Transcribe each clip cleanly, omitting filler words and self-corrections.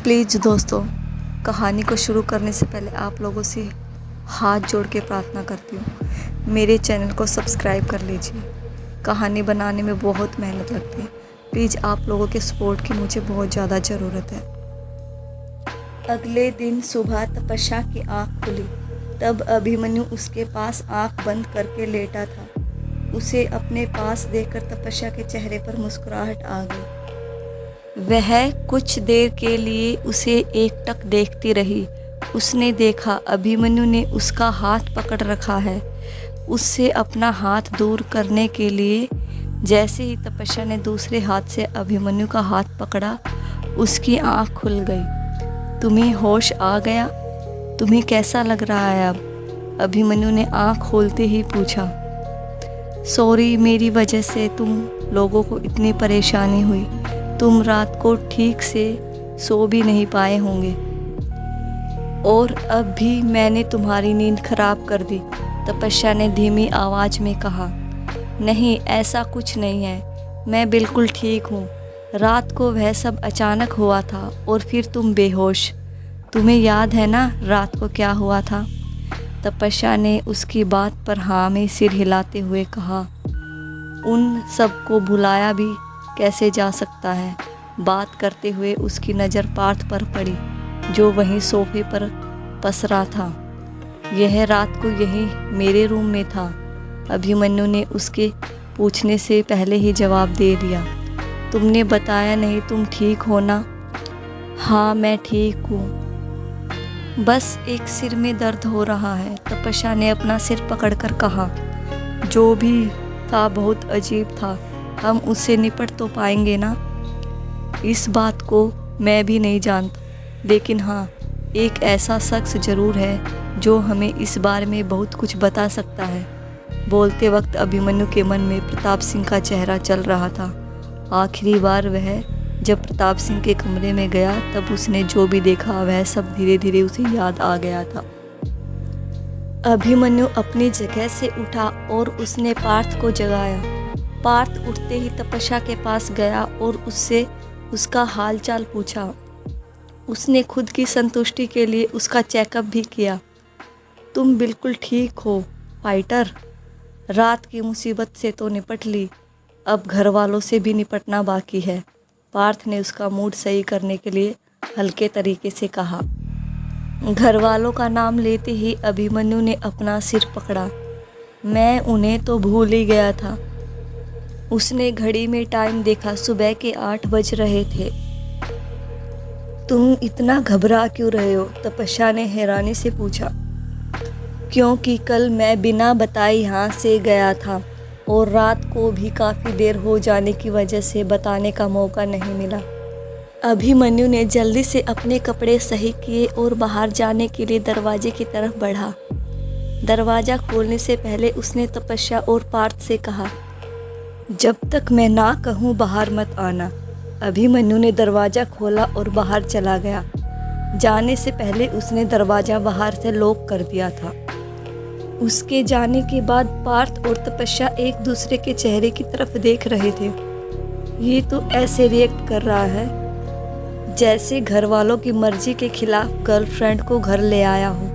Please दोस्तों, कहानी को शुरू करने से पहले आप लोगों से हाथ जोड़ के प्रार्थना करती हूँ, मेरे चैनल को सब्सक्राइब कर लीजिए। कहानी बनाने में बहुत मेहनत लगती है। प्लीज़ आप लोगों के सपोर्ट की मुझे बहुत ज़्यादा ज़रूरत है। अगले दिन सुबह तपस्या की आँख खुली, तब अभिमन्यु उसके पास आँख बंद करके लेटा था। उसे अपने पास देखकर तपस्या के चेहरे पर मुस्कुराहट आ गई। वह कुछ देर के लिए उसे एकटक देखती रही। उसने देखा अभिमन्यु ने उसका हाथ पकड़ रखा है। उससे अपना हाथ दूर करने के लिए जैसे ही तपस्या ने दूसरे हाथ से अभिमन्यु का हाथ पकड़ा, उसकी आँख खुल गई। तुम्हें होश आ गया? तुम्हें कैसा लग रहा है अब? अभिमन्यु ने आँख खोलते ही पूछा। सॉरी, मेरी वजह से तुम लोगों को इतनी परेशानी हुई। तुम रात को ठीक से सो भी नहीं पाए होंगे और अब भी मैंने तुम्हारी नींद खराब कर दी। तपस्या ने धीमी आवाज़ में कहा। नहीं, ऐसा कुछ नहीं है, मैं बिल्कुल ठीक हूँ। रात को वह सब अचानक हुआ था और फिर तुम बेहोश। तुम्हें याद है ना रात को क्या हुआ था? तपस्या ने उसकी बात पर हाँ में सिर हिलाते हुए कहा। उन सब को भुलाया भी कैसे जा सकता है? बात करते हुए उसकी नज़र पार्थ पर पड़ी, जो वहीं सोफे पर पसरा था। यह रात को यहीं मेरे रूम में था। अभिमन्यु ने उसके पूछने से पहले ही जवाब दे दिया। तुमने बताया नहीं, तुम ठीक हो ना? हाँ, मैं ठीक हूँ, बस एक सिर में दर्द हो रहा है। तपस्या ने अपना सिर पकड़कर कहा। जो भी था बहुत अजीब था, हम उससे निपट तो पाएंगे ना? इस बात को मैं भी नहीं जानता, लेकिन हाँ, एक ऐसा शख्स ज़रूर है जो हमें इस बारे में बहुत कुछ बता सकता है। बोलते वक्त अभिमन्यु के मन में प्रताप सिंह का चेहरा चल रहा था। आखिरी बार वह जब प्रताप सिंह के कमरे में गया, तब उसने जो भी देखा वह सब धीरे धीरे उसे याद आ गया था। अभिमन्यु अपनी जगह से उठा और उसने पार्थ को जगाया। पार्थ उठते ही तपस्या के पास गया और उससे उसका हाल चाल पूछा। उसने खुद की संतुष्टि के लिए उसका चेकअप भी किया। तुम बिल्कुल ठीक हो फाइटर, रात की मुसीबत से तो निपट ली, अब घर वालों से भी निपटना बाकी है। पार्थ ने उसका मूड सही करने के लिए हल्के तरीके से कहा। घर वालों का नाम लेते ही अभिमन्यु ने अपना सिर पकड़ा। मैं उन्हें तो भूल ही गया था। उसने घड़ी में टाइम देखा, सुबह के 8 बज रहे थे। तुम इतना घबरा क्यों रहे हो? तपस्या ने हैरानी से पूछा। क्योंकि कल मैं बिना बताए यहाँ से गया था और रात को भी काफ़ी देर हो जाने की वजह से बताने का मौका नहीं मिला। अभिमन्यु ने जल्दी से अपने कपड़े सही किए और बाहर जाने के लिए दरवाजे की तरफ बढ़ा। दरवाज़ा खोलने से पहले उसने तपस्या और पार्थ से कहा, जब तक मैं ना कहूँ बाहर मत आना। अभिमन्यु ने दरवाज़ा खोला और बाहर चला गया। जाने से पहले उसने दरवाज़ा बाहर से लॉक कर दिया था। उसके जाने के बाद पार्थ और तपस्या एक दूसरे के चेहरे की तरफ देख रहे थे। ये तो ऐसे रिएक्ट कर रहा है जैसे घर वालों की मर्जी के खिलाफ गर्लफ्रेंड को घर ले आया हो।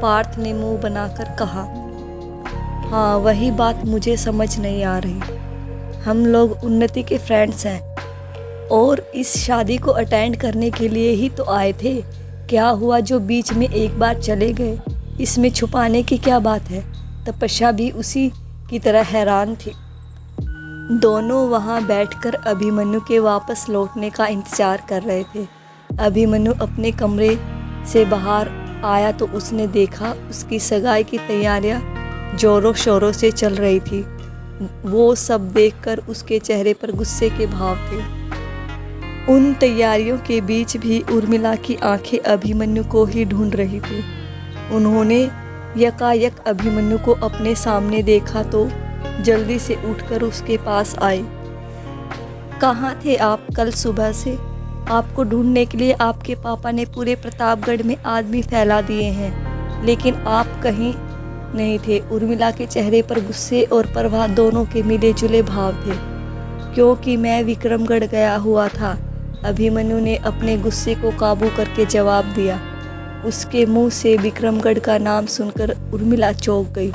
पार्थ ने मुंह बनाकर कहा। हाँ, वही बात मुझे समझ नहीं आ रही। हम लोग उन्नति के फ्रेंड्स हैं और इस शादी को अटेंड करने के लिए ही तो आए थे। क्या हुआ जो बीच में एक बार चले गए? इसमें छुपाने की क्या बात है? तपस्या भी उसी की तरह हैरान थी। दोनों वहां बैठकर अभिमन्यु के वापस लौटने का इंतजार कर रहे थे। अभिमन्यु अपने कमरे से बाहर आया तो उसने देखा उसकी सगाई की तैयारियां जोरों शोरों से चल रही थी। वो सब देखकर उसके चेहरे पर गुस्से के भाव थे। उन तैयारियों के बीच भी उर्मिला की आंखें अभिमन्यु को ही ढूंढ रही थी। उन्होंने यकायक अभिमन्यु को अपने सामने देखा तो जल्दी से उठकर उसके पास आई। कहाँ थे आप कल सुबह से? आपको ढूंढने के लिए आपके पापा ने पूरे प्रतापगढ़ में आदमी फैला दिए हैं, लेकिन आप कहीं नहीं थे। उर्मिला के चेहरे पर गुस्से और परवाह दोनों के मिले जुले भाव थे। क्योंकि मैं विक्रमगढ़ गया हुआ था, अभिमन्यु ने अपने गुस्से को काबू करके जवाब दिया। उसके मुंह से विक्रमगढ़ का नाम सुनकर उर्मिला चौंक गई।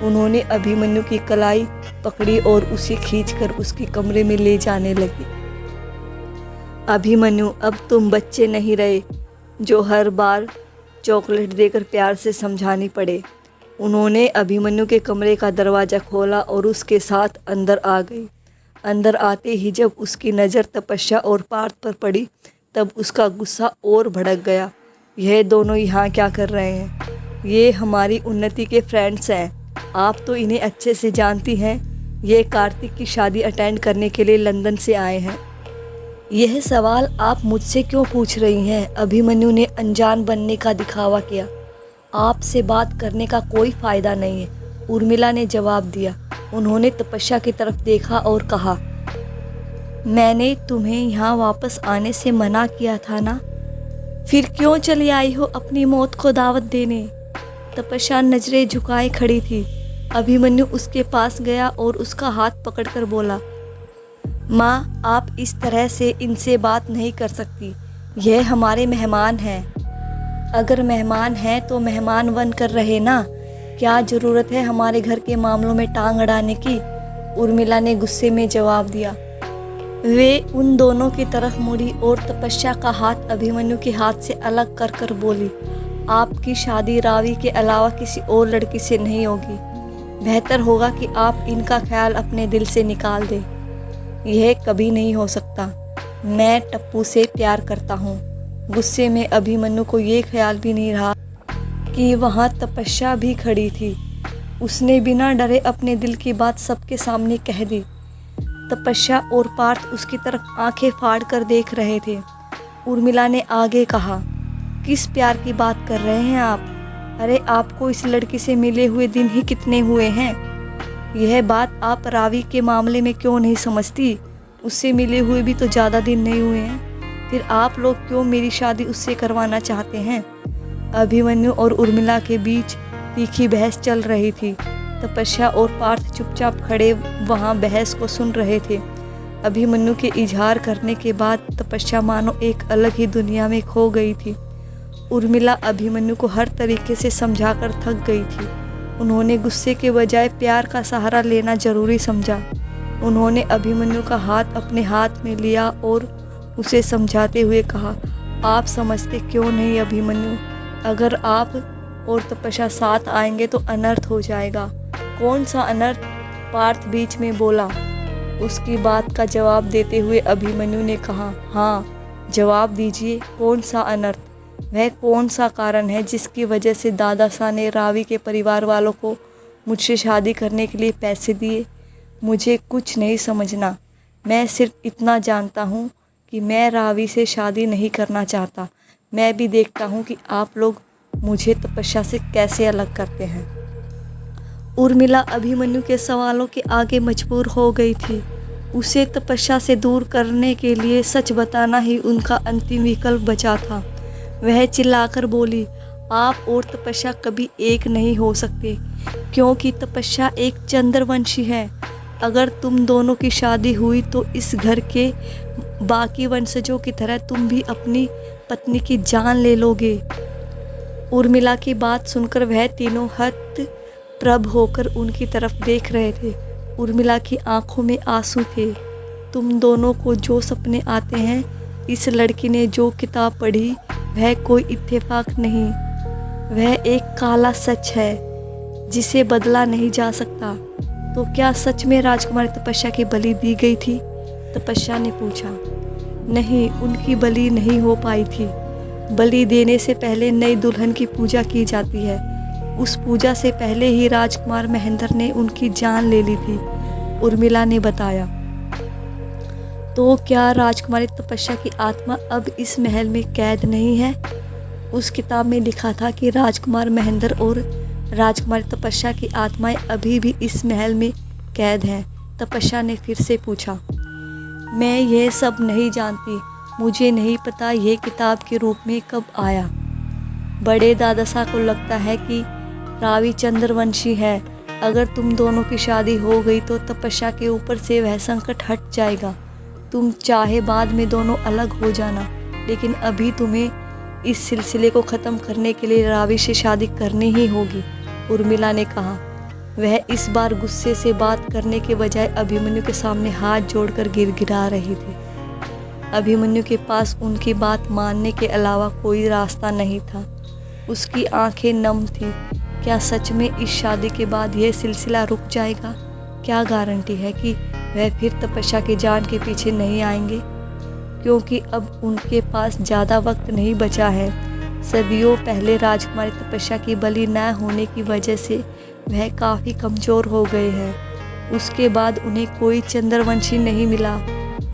उन्होंने अभिमन्यु की कलाई पकड़ी और उसे खींचकर उसके कमरे में ले जाने लगी। अभिमन्यु, अब तुम बच्चे नहीं रहे जो हर बार चॉकलेट देकर प्यार से समझानी पड़े। उन्होंने अभिमन्यु के कमरे का दरवाज़ा खोला और उसके साथ अंदर आ गई। अंदर आते ही जब उसकी नज़र तपस्या और पार्थ पर पड़ी तब उसका गुस्सा और भड़क गया। यह दोनों यहाँ क्या कर रहे हैं? ये हमारी उन्नति के फ्रेंड्स हैं, आप तो इन्हें अच्छे से जानती हैं। ये कार्तिक की शादी अटेंड करने के लिए लंदन से आए हैं। यह सवाल आप मुझसे क्यों पूछ रही हैं? अभिमन्यु ने अनजान बनने का दिखावा किया। आपसे बात करने का कोई फ़ायदा नहीं है, उर्मिला ने जवाब दिया। उन्होंने तपस्या की तरफ देखा और कहा, मैंने तुम्हें यहाँ वापस आने से मना किया था ना, फिर क्यों चली आई हो अपनी मौत को दावत देने? तपस्या नजरें झुकाए खड़ी थी। अभिमन्यु उसके पास गया और उसका हाथ पकड़कर बोला, माँ, आप इस तरह से इनसे बात नहीं कर सकती। यह हमारे मेहमान हैं। अगर मेहमान हैं तो मेहमान बन कर रहे ना, क्या ज़रूरत है हमारे घर के मामलों में टांग अड़ाने की? उर्मिला ने गुस्से में जवाब दिया। वे उन दोनों की तरफ मुड़ी और तपस्या का हाथ अभिमन्यु के हाथ से अलग कर कर बोली, आपकी शादी रावी के अलावा किसी और लड़की से नहीं होगी। बेहतर होगा कि आप इनका ख्याल अपने दिल से निकाल दें। यह कभी नहीं हो सकता। मैं टप्पू से प्यार करता हूँ। गुस्से में अभिमन्यु को ये ख्याल भी नहीं रहा कि वहाँ तपस्या भी खड़ी थी। उसने बिना डरे अपने दिल की बात सबके सामने कह दी। तपस्या और पार्थ उसकी तरफ आंखें फाड़ कर देख रहे थे। उर्मिला ने आगे कहा, किस प्यार की बात कर रहे हैं आप? अरे आपको इस लड़की से मिले हुए दिन ही कितने हुए हैं? यह बात आप रावी के मामले में क्यों नहीं समझती? उससे मिले हुए भी तो ज़्यादा दिन नहीं हुए हैं। फिर आप लोग क्यों मेरी शादी उससे करवाना चाहते हैं? अभिमन्यु और उर्मिला के बीच तीखी बहस चल रही थी। तपस्या और पार्थ चुपचाप खड़े वहाँ बहस को सुन रहे थे। अभिमन्यु के इजहार करने के बाद तपस्या मानो एक अलग ही दुनिया में खो गई थी। उर्मिला अभिमन्यु को हर तरीके से समझाकर थक गई थी। उन्होंने गुस्से के बजाय प्यार का सहारा लेना जरूरी समझा। उन्होंने अभिमन्यु का हाथ अपने हाथ में लिया और उसे समझाते हुए कहा, आप समझते क्यों नहीं अभिमन्यु? अगर आप और तपस्या साथ आएंगे तो अनर्थ हो जाएगा। कौन सा अनर्थ? पार्थ बीच में बोला। उसकी बात का जवाब देते हुए अभिमन्यु ने कहा, हाँ, जवाब दीजिए, कौन सा अनर्थ? वह कौन सा कारण है जिसकी वजह से दादा शाह ने रावी के परिवार वालों को मुझसे शादी करने के लिए पैसे दिए? मुझे कुछ नहीं समझना। मैं सिर्फ इतना जानता हूँ कि मैं रावी से शादी नहीं करना चाहता। मैं भी देखता हूँ कि आप लोग मुझे तपस्या से कैसे अलग करते हैं। उर्मिला अभिमन्यु के सवालों के आगे मजबूर हो गई थी। उसे तपस्या से दूर करने के लिए सच बताना ही उनका अंतिम विकल्प बचा था। वह चिल्लाकर बोली, आप और तपस्या कभी एक नहीं हो सकते, क्योंकि तपस्या एक चंद्रवंशी है। अगर तुम दोनों की शादी हुई तो इस घर के बाकी वंशजों की तरह तुम भी अपनी पत्नी की जान ले लोगे। उर्मिला की बात सुनकर वह तीनों हतप्रभ होकर उनकी तरफ देख रहे थे। उर्मिला की आंखों में आंसू थे। तुम दोनों को जो सपने आते हैं, इस लड़की ने जो किताब पढ़ी, वह कोई इत्तेफाक नहीं, वह एक काला सच है जिसे बदला नहीं जा सकता। तो क्या सच में राजकुमारी तपस्या की बलि दी गई थी? तपस्या ने पूछा। नहीं, उनकी बलि नहीं हो पाई थी। बलि देने से पहले नई दुल्हन की पूजा की जाती है। उस पूजा से पहले ही राजकुमार महेंद्र ने उनकी जान ले ली थी, उर्मिला ने बताया। तो क्या राजकुमारी तपस्या की आत्मा अब इस महल में कैद नहीं है? उस किताब में लिखा था कि राजकुमार महेंद्र और राजकुमारी तपस्या की आत्माएं अभी भी इस महल में कैद हैं। तपस्या ने फिर से पूछा। मैं ये सब नहीं जानती। मुझे नहीं पता ये किताब के रूप में कब आया। बड़े दादा साहब को लगता है कि रावी चंद्रवंशी है। अगर तुम दोनों की शादी हो गई तो तपस्या के ऊपर से वह संकट हट जाएगा। तुम चाहे बाद में दोनों अलग हो जाना, लेकिन अभी तुम्हें इस सिलसिले को ख़त्म करने के लिए रावी से शादी करनी ही होगी, उर्मिला ने कहा। वह इस बार गुस्से से बात करने के बजाय अभिमन्यु के सामने हाथ जोड़कर गिड़गिड़ा रही थी। अभिमन्यु के पास उनकी बात मानने के अलावा कोई रास्ता नहीं था। उसकी आंखें नम थीं। क्या सच में इस शादी के बाद यह सिलसिला रुक जाएगा? क्या गारंटी है कि वह फिर तपस्या की जान के पीछे नहीं आएंगे? क्योंकि अब उनके पास ज़्यादा वक्त नहीं बचा है। सदियों पहले राजकुमारी तपस्या की बलि न होने की वजह से वह काफ़ी कमज़ोर हो गए हैं। उसके बाद उन्हें कोई चंद्रवंशी नहीं मिला।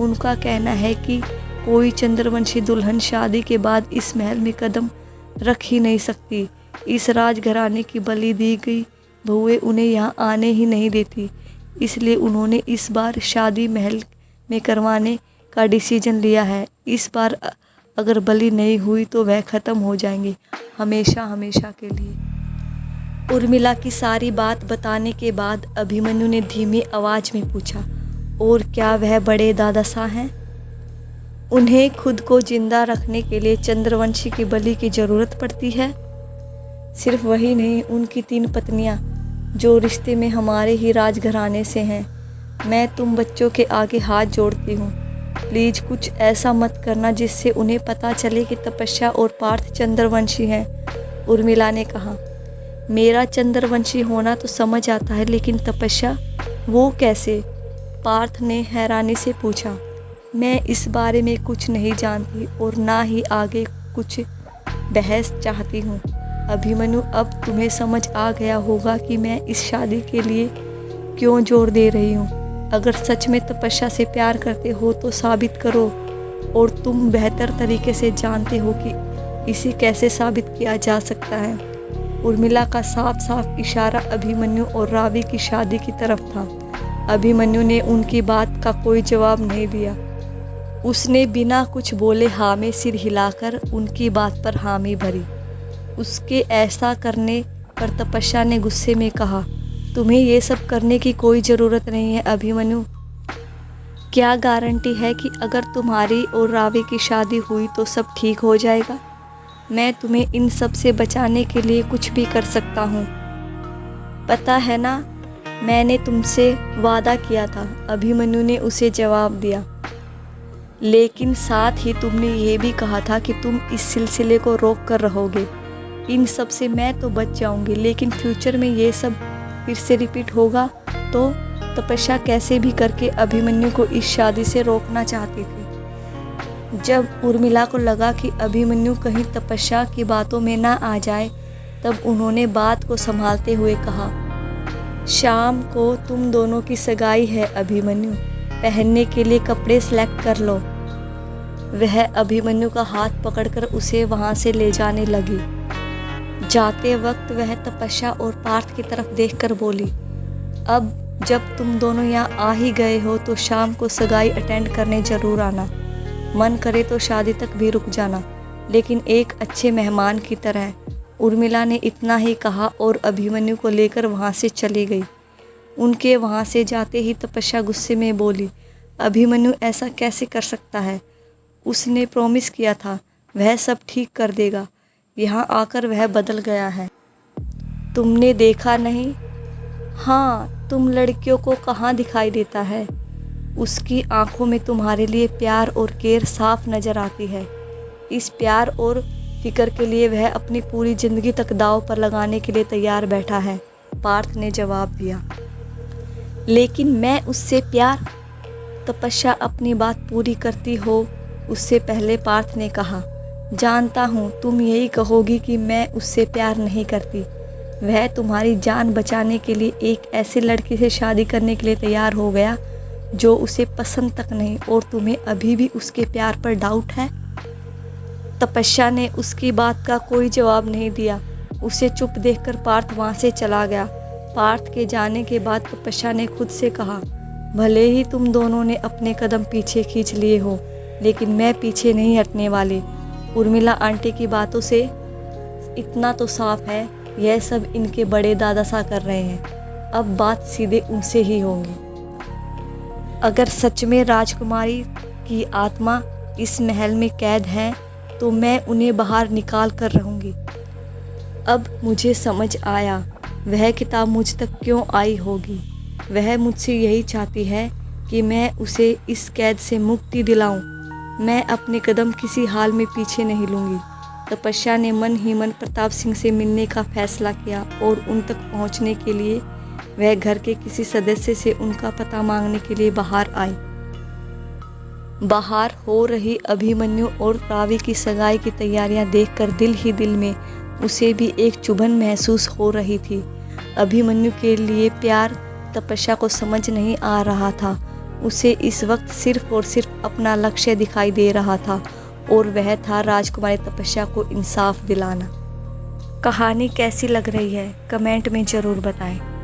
उनका कहना है कि कोई चंद्रवंशी दुल्हन शादी के बाद इस महल में कदम रख ही नहीं सकती। इस राजघराने की बलि दी गई बहुएं उन्हें यहाँ आने ही नहीं देती। इसलिए उन्होंने इस बार शादी महल में करवाने का डिसीजन लिया है। इस बार अगर बलि नहीं हुई तो वह ख़त्म हो जाएंगे, हमेशा हमेशा के लिए। उर्मिला की सारी बात बताने के बाद अभिमन्यु ने धीमी आवाज़ में पूछा, और क्या वह बड़े दादा सा हैं? उन्हें खुद को जिंदा रखने के लिए चंद्रवंशी की बलि की ज़रूरत पड़ती है? सिर्फ वही नहीं, उनकी 3 पत्नियां जो रिश्ते में हमारे ही राजघराने से हैं। मैं तुम बच्चों के आगे हाथ जोड़ती हूँ, प्लीज़ कुछ ऐसा मत करना जिससे उन्हें पता चले कि तपस्या और पार्थ चंद्रवंशी हैं, उर्मिला ने कहा। मेरा चंद्रवंशी होना तो समझ आता है, लेकिन तपस्या, वो कैसे? पार्थ ने हैरानी से पूछा। मैं इस बारे में कुछ नहीं जानती और ना ही आगे कुछ बहस चाहती हूँ। अभिमन्यु, अब तुम्हें समझ आ गया होगा कि मैं इस शादी के लिए क्यों जोर दे रही हूँ। अगर सच में तपस्या से प्यार करते हो तो साबित करो, और तुम बेहतर तरीके से जानते हो कि इसे कैसे साबित किया जा सकता है। उर्मिला का साफ साफ इशारा अभिमन्यु और रावी की शादी की तरफ था। अभिमन्यु ने उनकी बात का कोई जवाब नहीं दिया। उसने बिना कुछ बोले हाँ में सिर हिलाकर उनकी बात पर हामी भरी। उसके ऐसा करने पर तपस्या ने गुस्से में कहा, तुम्हें ये सब करने की कोई ज़रूरत नहीं है अभिमन्यु। क्या गारंटी है कि अगर तुम्हारी और रावी की शादी हुई तो सब ठीक हो जाएगा? मैं तुम्हें इन सब से बचाने के लिए कुछ भी कर सकता हूँ। पता है ना, मैंने तुमसे वादा किया था, अभिमन्यु ने उसे जवाब दिया। लेकिन साथ ही तुमने ये भी कहा था कि तुम इस सिलसिले को रोक कर रहोगे। इन सब से मैं तो बच जाऊंगी, लेकिन फ्यूचर में ये सब फिर से रिपीट होगा तो तपस्या कैसे भी करके अभिमन्यु को इस शादी से रोकना चाहती थी। जब उर्मिला को लगा कि अभिमन्यु कहीं तपस्या की बातों में ना आ जाए, तब उन्होंने बात को संभालते हुए कहा, शाम को तुम दोनों की सगाई है अभिमन्यु, पहनने के लिए कपड़े सेलेक्ट कर लो। वह अभिमन्यु का हाथ पकड़कर उसे वहाँ से ले जाने लगी। जाते वक्त वह तपस्या और पार्थ की तरफ देखकर बोली, अब जब तुम दोनों यहाँ आ ही गए हो तो शाम को सगाई अटेंड करने ज़रूर आना। मन करे तो शादी तक भी रुक जाना, लेकिन एक अच्छे मेहमान की तरह। उर्मिला ने इतना ही कहा और अभिमन्यु को लेकर वहाँ से चली गई। उनके वहाँ से जाते ही तपस्या गुस्से में बोली, अभिमन्यु ऐसा कैसे कर सकता है? उसने प्रॉमिस किया था वह सब ठीक कर देगा। यहाँ आकर वह बदल गया है। तुमने देखा नहीं? हाँ, तुम लड़कियों को कहाँ दिखाई देता है। उसकी आंखों में तुम्हारे लिए प्यार और केयर साफ नज़र आती है। इस प्यार और फिक्र के लिए वह अपनी पूरी ज़िंदगी तक दांव पर लगाने के लिए तैयार बैठा है, पार्थ ने जवाब दिया। लेकिन मैं उससे प्यार? तपस्या अपनी बात पूरी करती हो उससे पहले पार्थ ने कहा, जानता हूँ तुम यही कहोगी कि मैं उससे प्यार नहीं करती। वह तुम्हारी जान बचाने के लिए एक ऐसे लड़की से शादी करने के लिए तैयार हो गया जो उसे पसंद तक नहीं, और तुम्हें अभी भी उसके प्यार पर डाउट है? तपस्या ने उसकी बात का कोई जवाब नहीं दिया। उसे चुप देखकर पार्थ वहाँ से चला गया। पार्थ के जाने के बाद तपस्या ने खुद से कहा, भले ही तुम दोनों ने अपने कदम पीछे खींच लिए हो, लेकिन मैं पीछे नहीं हटने वाली। उर्मिला आंटी की बातों से इतना तो साफ है, यह सब इनके बड़े दादा सा कर रहे हैं। अब बात सीधे उनसे ही होंगी। अगर सच में राजकुमारी की आत्मा इस महल में कैद है तो मैं उन्हें बाहर निकाल कर रहूँगी। अब मुझे समझ आया वह किताब मुझ तक क्यों आई होगी। वह मुझसे यही चाहती है कि मैं उसे इस कैद से मुक्ति दिलाऊं। मैं अपने कदम किसी हाल में पीछे नहीं लूँगी। तपस्या ने मन ही मन प्रताप सिंह से मिलने का फैसला किया और उन तक पहुंचने के लिए वह घर के किसी सदस्य से उनका पता मांगने के लिए बाहर आई। बाहर हो रही अभिमन्यु और रावी की सगाई की तैयारियां देखकर दिल ही दिल में उसे भी एक चुभन महसूस हो रही थी। अभिमन्यु के लिए प्यार तपस्या को समझ नहीं आ रहा था। उसे इस वक्त सिर्फ और सिर्फ अपना लक्ष्य दिखाई दे रहा था और वह था राजकुमारी तपस्या को इंसाफ दिलाना। कहानी कैसी लग रही है कमेंट में ज़रूर बताएं।